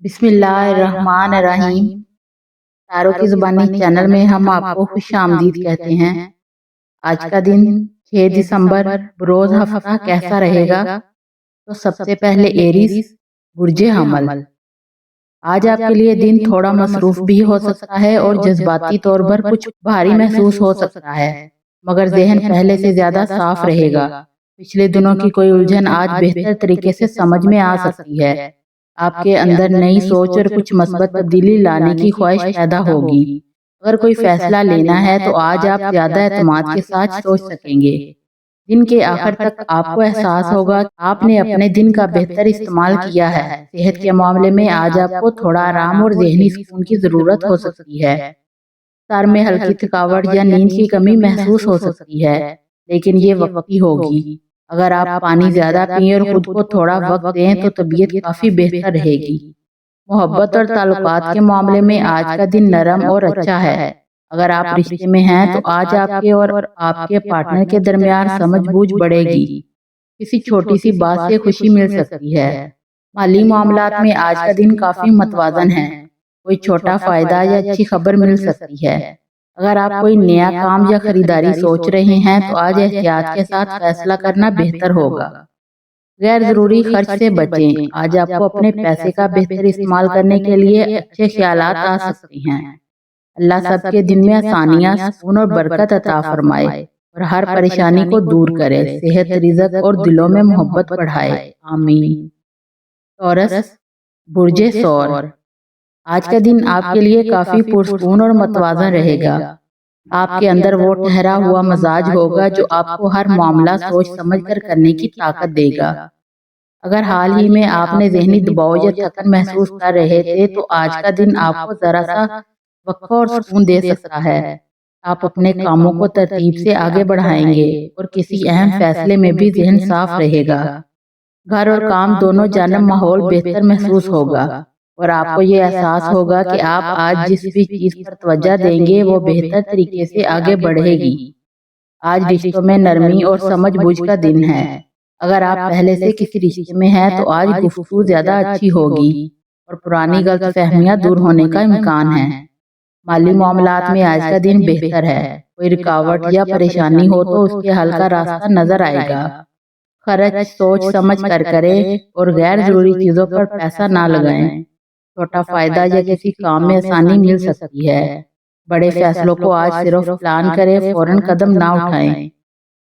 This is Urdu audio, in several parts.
بسم اللہ الرحمن الرحیم۔ تاروں کی زبانی چینل میں ہم آپ کو خوش آمدید کہتے ہیں۔ آج کا دن 6 دسمبر بروز ہفتہ کیسا رہے گا؟ تو سب سے پہلے ایریز برج حمل۔ آج آپ کے لیے دن تھوڑا مصروف بھی ہو سکتا ہے اور جذباتی طور پر کچھ بھاری محسوس ہو سکتا ہے، مگر ذہن پہلے سے زیادہ صاف رہے گا۔ پچھلے دنوں کی کوئی الجھن آج بہتر طریقے سے سمجھ میں آ سکتی ہے۔ آپ کے اندر نئی سوچ اور کچھ مثبت تبدیلی لانے کی خواہش پیدا ہوگی۔ اگر کوئی فیصلہ لینا ہے تو آج آپ زیادہ اعتماد کے ساتھ سوچ سکیں گے۔ دن کے آخر تک آپ کو احساس ہوگا کہ آپ نے اپنے دن کا بہتر استعمال کیا ہے۔ صحت کے معاملے میں آج آپ کو تھوڑا آرام اور ذہنی سکون کی ضرورت ہو سکتی ہے۔ سر میں ہلکی تھکاوٹ یا نیند کی کمی محسوس ہو سکتی ہے، لیکن یہ وقتی ہوگی۔ اگر آپ پانی زیادہ پئیں اور خود کو تھوڑا وقت دیں تو طبیعت کافی بہتر رہے گی۔ محبت اور تعلقات کے معاملے میں آج کا دن نرم اور اچھا ہے۔ اگر آپ رشتے میں ہیں تو آج آپ کے اور آپ کے پارٹنر کے درمیان سمجھ بوجھ بڑھے گی۔ کسی چھوٹی سی بات سے خوشی مل سکتی ہے۔ مالی معاملات میں آج کا دن کافی متوازن ہے۔ کوئی چھوٹا فائدہ یا اچھی خبر مل سکتی ہے۔ اگر آپ کوئی نیا کام یا خریداری سوچ رہے ہیں تو آج احتیاط کے ساتھ فیصلہ کرنا بہتر ہوگا۔ غیر ضروری خرچ سے بچیں۔ آج آپ کو اپنے پیسے کا بہتر استعمال کرنے کے لیے اچھے خیالات آ سکتے ہیں۔ اللہ سب کے دن میں آسانیاں، سکون اور برکت عطا فرمائے اور ہر پریشانی کو دور کرے۔ صحت، رزق اور دلوں میں محبت بڑھائے، آمین۔ ٹورس برج ثور۔ آج کا دن آپ کے لیے کافی پرسکون اور متوازن رہے گا۔ آپ کے اندر وہ ٹھہرا ہوا مزاج ہوگا جو آپ کو ہر معاملہ سوچ سمجھ کر کرنے کی طاقت دے گا۔ اگر حال ہی میں آپ نے ذہنی دباؤ یا تھکن محسوس کر رہے تھے تو آج کا دن آپ کو ذرا سا وقفہ اور سکون دے سکتا ہے۔ آپ اپنے کاموں کو ترتیب سے آگے بڑھائیں گے اور کسی اہم فیصلے میں بھی ذہن صاف رہے گا۔ گھر اور کام دونوں جانب ماحول بہتر محسوس ہوگا اور آپ کو یہ احساس ہوگا کہ آپ آج جس بھی چیز پر توجہ دیں گے وہ بہتر طریقے سے آگے بڑھے گی۔ آج رشتوں میں نرمی اور سمجھ بوجھ کا دن ہے۔ اگر آپ پہلے سے کسی رشتے میں ہیں تو آج گفتگو زیادہ اچھی ہوگی اور پرانی غلط فہمیاں دور ہونے کا امکان ہے۔ مالی معاملات میں آج کا دن بہتر ہے۔ کوئی رکاوٹ یا پریشانی ہو تو اس کے حل کا راستہ نظر آئے گا۔ خرچ سوچ سمجھ کر کریں اور غیر ضروری چیزوں پر پیسہ نہ لگائیں۔ چھوٹا فائدہ یا کسی کام میں آسانی مل سکتی ہے۔ بڑے فیصلوں کو آج صرف پلان کریں، فوراً قدم نہ اٹھائیں۔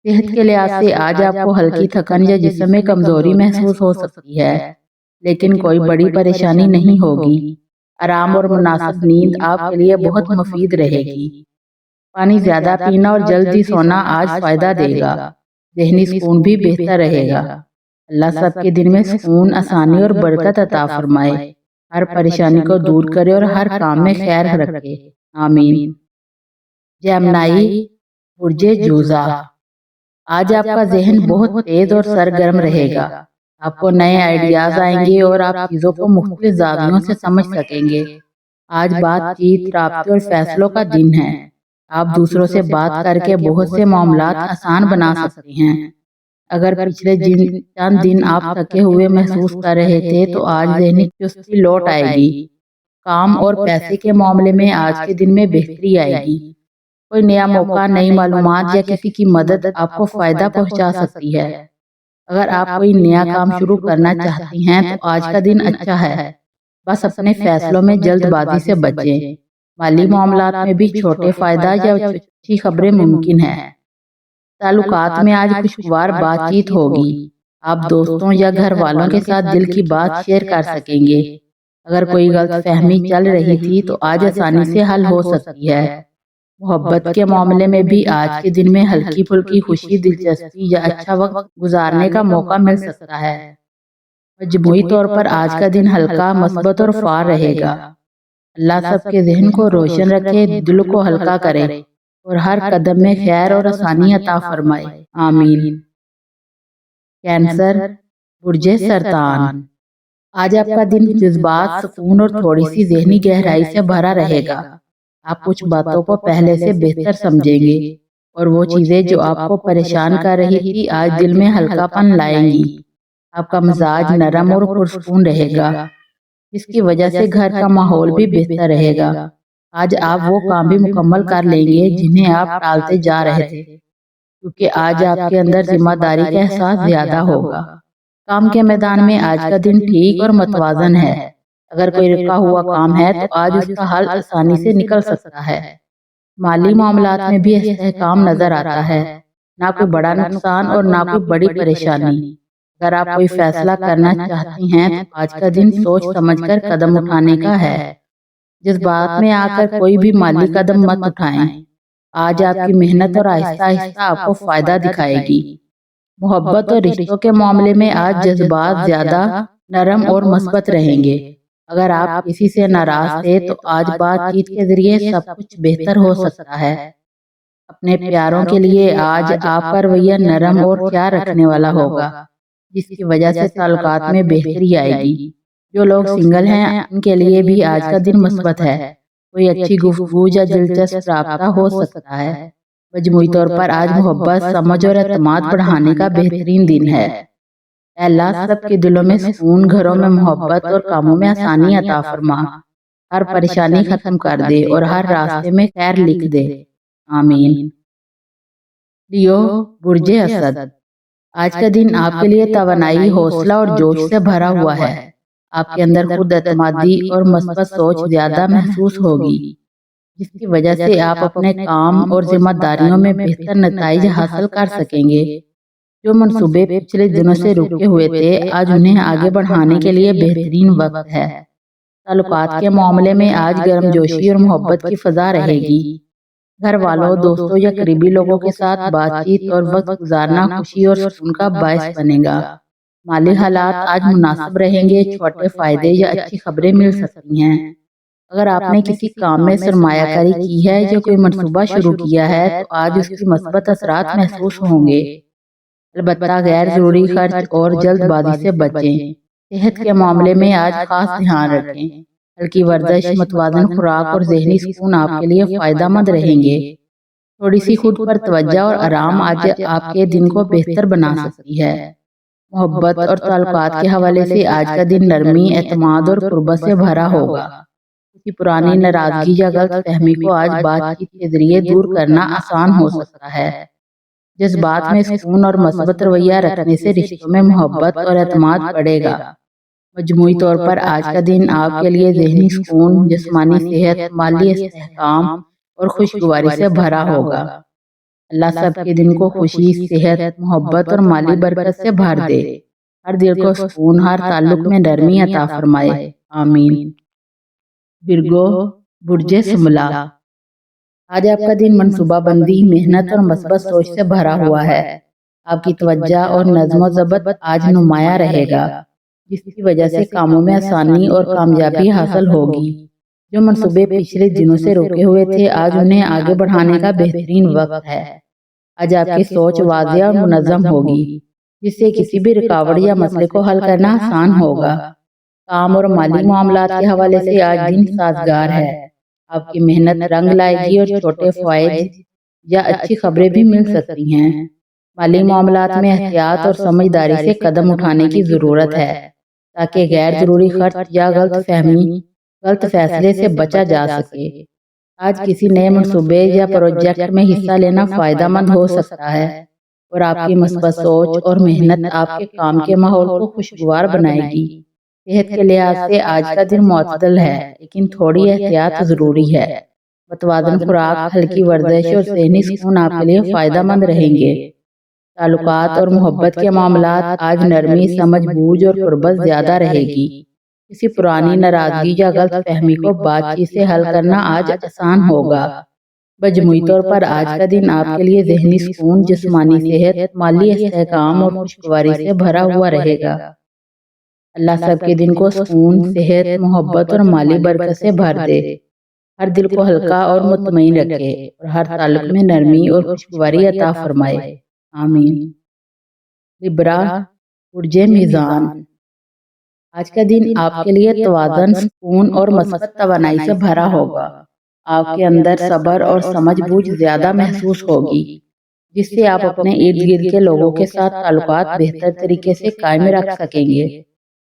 صحت کے لحاظ سے آج آپ کو ہلکی تھکن یا جسم میں کمزوری محسوس ہو سکتی ہے، لیکن کوئی بڑی پریشانی نہیں ہوگی۔ آرام اور مناسب نیند آپ کے لیے بہت مفید رہے گی۔ پانی زیادہ پینا اور جلدی سونا آج فائدہ دے گا۔ ذہنی سکون بھی بہتر رہے گا۔ اللہ سب کے دن میں سکون، آسانی اور برکت عطا فرمائے، ہر پریشانی کو دور کرے اور ہر کام میں خیر رکھے، آمین۔ جیمنائی برج جوزا۔ آج آپ کا ذہن بہت تیز اور سرگرم رہے گا۔ آپ کو نئے آئیڈیاز آئیں گے اور آپ چیزوں کو مختلف زاویوں سے سمجھ سکیں گے۔ آج بات چیت، رابطے اور فیصلوں کا دن ہے۔ آپ دوسروں سے بات کر کے بہت سے معاملات آسان بنا سکتے ہیں۔ اگر پچھلے چند دن آپ تھکے ہوئے محسوس کر رہے تھے تو آج ذہنی چستی لوٹ آئے گی۔ کام اور پیسے کے معاملے میں آج کے دن میں بہتری آئے گی۔ کوئی نیا موقع، نئی معلومات یا کسی کی مدد آپ کو فائدہ پہنچا سکتی ہے۔ اگر آپ کوئی نیا کام شروع کرنا چاہتی ہیں تو آج کا دن اچھا ہے، بس اپنے فیصلوں میں جلد بازی سے بچیں۔ مالی معاملات میں بھی چھوٹے فائدہ یا اچھی خبریں ممکن ہیں۔ تعلقات میں آج خوشگوار بات چیت ہوگی۔ آپ دوستوں یا گھر والوں کے ساتھ دل کی بات شیئر کر سکیں گے۔ اگر کوئی غلط فہمی چل رہی تھی تو آج آسانی سے حل ہو سکتی ہے۔ محبت کے معاملے میں بھی آج کے دن میں ہلکی پھلکی خوشی، دلچسپی یا اچھا وقت گزارنے کا موقع مل سکتا ہے۔ مجموعی طور پر آج کا دن ہلکا، مثبت اور فعال رہے گا۔ اللہ سب کے ذہن کو روشن رکھے، دل کو ہلکا کرے اور ہر قدم میں خیر اور آسانی عطا فرمائے، آمین۔ کینسر برج سرطان۔ آج آپ کا دن جذبات، سکون اور تھوڑی سی ذہنی گہرائی سے بھرا رہے گا۔ آپ کچھ باتوں کو پہلے سے بہتر سمجھیں گے اور وہ چیزیں جو آپ کو پریشان کر رہی تھی آج دل میں ہلکا پن لائیں گی۔ آپ کا مزاج نرم اور پرسکون رہے گا۔ جس کی وجہ سے گھر کا ماحول بھی بہتر رہے گا۔ آج آپ وہ کام بھی مکمل کر لیں گے جنہیں آپ ٹالتے جا رہے تھے، کیونکہ آج آپ کے اندر ذمہ داری کا احساس زیادہ ہوگا۔ کام کے میدان میں آج کا دن ٹھیک اور متوازن ہے۔ اگر کوئی رکا ہوا کام ہے تو آج اس کا حل آسانی سے نکل سکتا ہے۔ مالی معاملات میں بھی استحکام نظر آتا ہے، نہ کوئی بڑا نقصان اور نہ کوئی بڑی پریشانی۔ اگر آپ کوئی فیصلہ کرنا چاہتی ہیں تو آج کا دن سوچ سمجھ کر قدم اٹھانے کا ہے۔ جذبات میں آ کر کوئی بھی مالی قدم مت اٹھائیں۔ آج آپ کی محنت اور آہستہ آہستہ آپ کو فائدہ دکھائے گی۔ محبت اور رشتوں کے معاملے میں آج جذبات زیادہ نرم اور مثبت رہیں گے۔ اگر آپ کسی سے ناراض تھے تو آج بات چیت کے ذریعے سب کچھ بہتر ہو سکتا ہے۔ اپنے پیاروں کے لیے آج آپ کا رویہ نرم اور خیال رکھنے والا ہوگا، جس کی وجہ سے تعلقات میں بہتری آئے گی۔ جو لوگ سنگل ہیں ان کے لیے بھی آج کا دن مثبت ہے۔ کوئی اچھی گفتگو یا دلچسپ رابطہ ہو سکتا ہے۔ مجموعی طور پر آج محبت، سمجھ اور اعتماد بڑھانے کا بہترین دن ہے۔ اے اللہ سب کے دلوں میں سکون، گھروں میں محبت اور کاموں میں آسانی عطا فرما۔ ہر پریشانی ختم کر دے اور ہر راستے میں خیر لکھ دے، آمین۔ لیو، برج اسد، آج کا دن آپ کے لیے توانائی، حوصلہ اور جوش سے بھرا ہوا ہے۔ آپ کے اندر خود اعتمادی اور مثبت سوچ زیادہ محسوس ہوگی، جس کی وجہ سے آپ اپنے کام اور ذمہ داریوں میں بہتر نتائج حاصل کر سکیں گے۔ جو منصوبے پچھلے دنوں سے رکے ہوئے تھے، آج انہیں آگے بڑھانے کے لیے بہترین وقت ہے۔ تعلقات کے معاملے میں آج گرم جوشی اور محبت کی فضا رہے گی۔ گھر والوں، دوستوں یا قریبی لوگوں کے ساتھ بات چیت اور وقت گزارنا خوشی اور سکون کا باعث بنے گا۔ مالی حالات آج مناسب رہیں گے، چھوٹے فائدے یا اچھی خبریں مل سکتی ہیں۔ اگر آپ نے کسی کام میں سرمایہ کاری کی ہے یا کوئی منصوبہ شروع کیا ہے تو آج اس کی مثبت اثرات محسوس ہوں گے۔ البتہ غیر ضروری خرچ اور جلد بازی سے بچیں۔ صحت کے معاملے میں آج خاص دھیان رکھیں۔ ہلکی ورزش، متوازن خوراک اور ذہنی سکون آپ کے لیے فائدہ مند رہیں گے۔ تھوڑی سی خود پر توجہ اور آرام آج آپ کے دن کو بہتر بنا سکتی ہے۔ محبت اور تعلقات کے حوالے سے آج کا دن نرمی، اعتماد اور قربت سے بھرا ہوگا۔ کسی پرانی ناراضگی یا غلط فہمی کو آج بات چیت کے ذریعے دور کرنا آسان ہو سکتا ہے۔ جذبات میں سکون اور مثبت رویہ رکھنے سے رشتوں میں محبت اور اعتماد بڑھے گا۔ مجموعی طور پر آج کا دن آپ کے لیے ذہنی سکون، جسمانی صحت، مالی استحکام اور خوشگواری سے بھرا ہوگا۔ اللہ سب کے دن کو خوشی، صحت، محبت اور مالی برکت سے بھر دے۔ ہر دل کو سکون، ہر تعلق میں نرمی عطا فرمائے، آمین۔ ورگو، برج سملا، آج آپ کا دن منصوبہ بندی، محنت اور مثبت سوچ سے بھرا ہوا ہے۔ آپ کی توجہ اور نظم و ضبط آج نمایاں رہے گا، جس کی وجہ سے کاموں میں آسانی اور کامیابی حاصل ہوگی۔ جو منصوبے پچھلے دنوں سے روکے ہوئے تھے، آج انہیں آگے بڑھانے کا بہترین وقت ہے۔ آج آپ کی سوچ واضح اور منظم ہوگی، جس سے کسی بھی رکاوٹ یا مسئلے کو حل کرنا آسان ہوگا۔ کام اور مالی معاملات کے حوالے سے آج دن سازگار ہے۔ آپ کی محنت رنگ لائے گی اور چھوٹے فوائد یا اچھی خبریں بھی مل سکتی ہیں۔ مالی معاملات میں احتیاط اور سمجھداری سے قدم اٹھانے کی ضرورت ہے، تاکہ غیر ضروری خرچ یا غلط فیصلے سے بچا جا سکے۔ آج کسی نئے منصوبے یا پروجیکٹ میں حصہ لینا فائدہ مند ہو سکتا ہے، اور آپ کی مثبت سوچ اور محنت آپ کے کام کے ماحول کو خوشگوار بنائے گی۔ صحت کے لحاظ سے آج کا دن معتدل ہے، لیکن تھوڑی احتیاط ضروری ہے۔ متوازن خوراک، ہلکی ورزش اور ذہنی سکون آپ کے لیے فائدہ مند رہیں گے۔ تعلقات اور محبت کے معاملات آج نرمی، سمجھ بوجھ اور قربت زیادہ رہے گی۔ کسی پرانی ناراضگی یا غلط فہمی کو بات چیت سے حل کرنا آج آسان ہوگا۔ مجموعی طور پر آج کا دن آپ کے لیے ذہنی سکون، جسمانی صحت، مالی استحکام اور خوشگواری سے بھرا ہوا رہے گا۔ اللہ سب کے دن کو سکون، صحت، محبت اور مالی برکت سے بھر دے۔ ہر دل کو ہلکا اور مطمئن رکھے اور ہر تعلق میں نرمی اور خوشگواری عطا فرمائے، آمین۔ لبرا، برج میزان، آج کا دن آپ کے لیے توازن، سکون اور مثبت توانائی سے بھرا ہوگا۔ آپ کے اندر صبر اور سمجھ بوجھ زیادہ محسوس ہوگی، جس سے آپ اپنے ارد گرد کے لوگوں کے ساتھ تعلقات بہتر طریقے سے قائم رکھ سکیں گے۔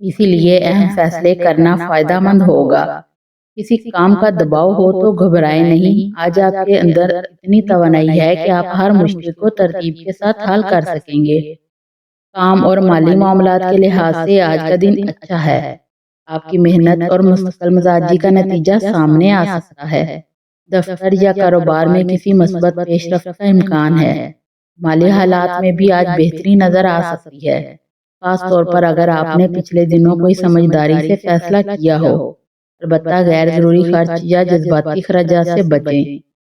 اسی لیے اہم فیصلے کرنا فائدہ مند ہوگا۔ کسی کام کا دباؤ ہو تو گھبرائیں نہیں، آج آپ کے اندر اتنی توانائی ہے کہ آپ ہر مشکل کو ترتیب کے ساتھ حل کر سکیں گے۔ کام اور مالی معاملات کے لحاظ سے آج کا دن اچھا ہے۔ آپ کی محنت اور مستقل مزاجی کا نتیجہ سامنے آ سکتا ہے۔ دفتر یا کاروبار میں کسی مثبت پیش رفت کا امکان ہے۔ مالی حالات میں بھی آج بہتری نظر آ سکتی ہے، خاص طور پر اگر آپ نے پچھلے دنوں کوئی سمجھداری سے فیصلہ کیا ہو۔ البتہ غیر ضروری خرچ یا جذباتی خراجات سے بچیں۔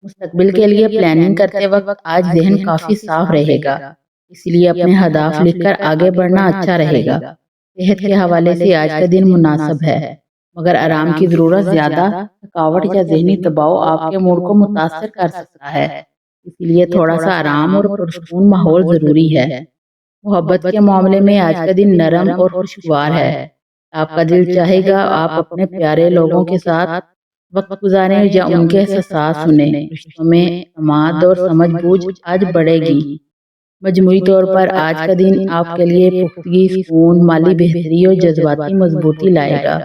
مستقبل کے لیے پلاننگ کرتے وقت آج ذہن کافی صاف رہے گا، اس لیے اپنے ہدف لکھ کر آگے بڑھنا اچھا رہے گا۔ صحت کے حوالے سے آج کا دن مناسب ہے، مگر آرام کی ضرورت زیادہ تھکاوٹ یا ذہنی دباؤ آپ کے موڈ کو متاثر کر سکتا ہے، اس لیے تھوڑا سا آرام اور پرسکون ماحول ضروری ہے۔ محبت کے معاملے میں آج کا دن نرم اور خوشگوار ہے۔ آپ کا دل چاہے گا آپ اپنے پیارے لوگوں کے ساتھ وقت گزاریں یا ان کے احساسات سنیں۔ رشتوں میں اعتماد اور سمجھ بوجھ آج بڑھے گی۔ مجموعی طور پر آج کا دن آپ کے لیے پختگی، سکون، مالی بہتری اور جذباتی مضبوطی لائے گا۔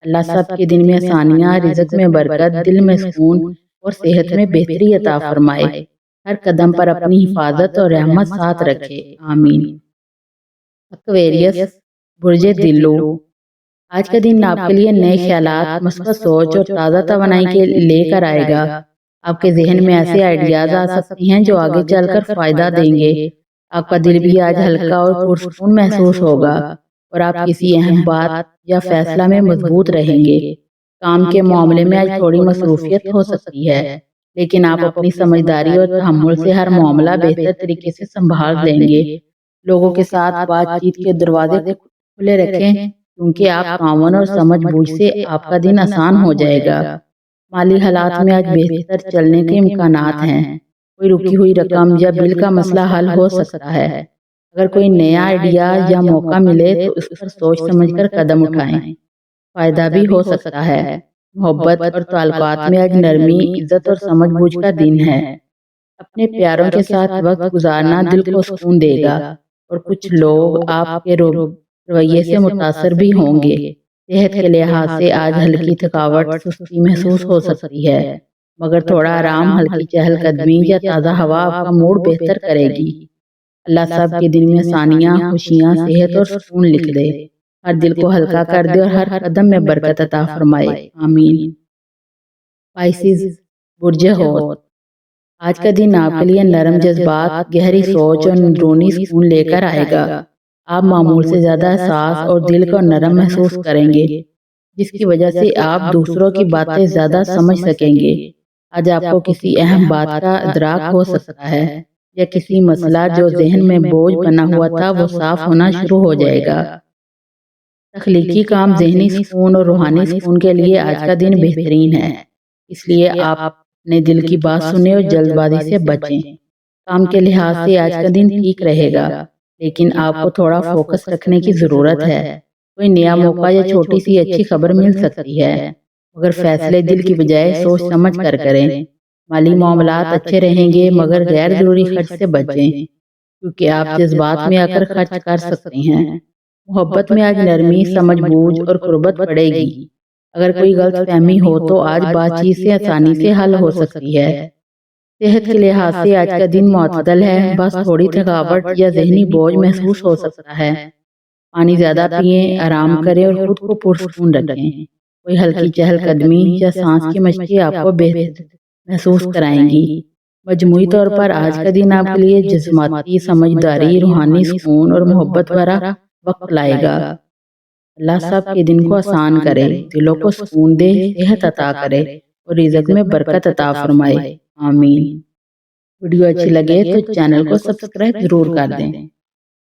اللہ سب کے دن میں آسانیاں، رزق میں برکت، دل میں سکون اور صحت میں بہتری عطا فرمائے۔ ہر قدم پر اپنی حفاظت اور رحمت ساتھ رکھے، آمین۔ ایکویریس، برج دلو، آج کا دن آپ کے لیے نئے خیالات، مثبت سوچ اور تازہ توانائی کے لے کر آئے گا۔ آپ کے ذہن میں ایسے آئیڈیاز آ سکتے ہیں جو آگے چل کر فائدہ دیں گے۔ آپ کا دل بھی آج ہلکا اور پرسکون محسوس ہوگا اور آپ کسی اہم بات یا فیصلہ میں مضبوط رہیں گے۔ کام کے معاملے میں آج تھوڑی مصروفیت ہو سکتی ہے، لیکن آپ اپنی سمجھداری اور تحمل سے ہر معاملہ بہتر طریقے سے سنبھال لیں گے۔ لوگوں کے ساتھ بات چیت کے دروازے کھلے رکھیں، کیونکہ آپ تعاون اور سمجھ بوجھ سے آپ کا دن آسان ہو جائے گا۔ مالی حالات میں آج بہتر چلنے کے امکانات ہیں۔ کوئی رکی ہوئی رقم یا بل کا مسئلہ حل ہو سکتا ہے۔ اگر کوئی نیا آئیڈیا یا موقع ملے تو اس پر سوچ سمجھ کر قدم اٹھائیں، فائدہ بھی ہو سکتا ہے۔ محبت اور تعلقات میں آج نرمی، عزت اور سمجھ بوجھ کا دن ہے۔ اپنے پیاروں کے ساتھ وقت گزارنا دل کو سکون دے گا اور کچھ لوگ آپ کے رویے سے متاثر بھی ہوں گے۔ صحت کے لحاظ سے آج ہلکی تھکاوٹ، سستی محسوس ہو سکتی ہے، مگر تھوڑا آرام، ہلکی چہل قدمی یا تازہ ہوا آپ کا موڈ بہتر کرے گی۔ اللہ سب کے دن میں آسانیاں، خوشیاں، صحت اور سکون لکھ دے، ہر دل کو ہلکا کر دے اور ہر قدم میں برکت عطا فرمائے، آمین۔ پائسیز، برج حوت، آج کا دن آپ کے لیے نرم جذبات، گہری سوچ اور اندرونی سکون لے کر آئے گا۔ آپ معمول سے زیادہ احساس اور دل کو نرم محسوس کریں گے، جس کی وجہ سے آپ دوسروں کی باتیں زیادہ سمجھ سکیں گے۔ آج آپ کو کسی اہم بات کا ادراک ہو سکتا ہے یا کسی مسئلہ جو ذہن میں بوجھ بنا ہوا تھا وہ صاف ہونا شروع ہو جائے گا۔ تخلیقی کام ذہنی سکون اور روحانی سکون کے لیے آج کا دن بہترین ہے، اس لیے آپ اپنے دل کی بات سنیں اور جلد بازی سے بچیں۔ کام کے لحاظ سے آج کا دن ٹھیک رہے گا، لیکن آپ کو تھوڑا فوکس رکھنے کی ضرورت ہے۔ کوئی نیا موقع یا چھوٹی سی اچھی خبر مل سکتی ہے، مگر فیصلے دل کی بجائے سوچ سمجھ کر کریں۔ مالی معاملات اچھے رہیں گے، مگر غیر ضروری خرچ سے بچیں، کیونکہ آپ جذبات میں آ کر خرچ کر سکتے ہیں۔ محبت میں آج نرمی، سمجھ بوجھ اور قربت پڑے گی۔ اگر کوئی غلط فہمی ہو تو آج بات چیت سے آسانی سے حل ہو سکتی ہے۔ صحت کے لحاظ سے آج کا دن معتدل ہے، بس تھوڑی تھکاوٹ یا ذہنی بوجھ محسوس ہو سکتا ہے۔ پانی زیادہ پئیں، آرام کریں اور خود کو پرسکون رکھیں۔ کوئی ہلکی چہل قدمی یا سانس کی مشقیں آپ کو بہتر محسوس کرائیں گی۔ مجموعی طور پر آج کا دن آپ کے لیے جذباتی، سمجھداری، روحانی سکون اور محبت بھرا وقت لائے گا۔ اللہ سب کے دن کو آسان کرے، دلوں کو سکون دے، صحت عطا کرے اور رزق میں برکت عطا فرمائے، آمین۔ ویڈیو اچھی لگے تو چینل کو سبسکرائب ضرور کر دیں۔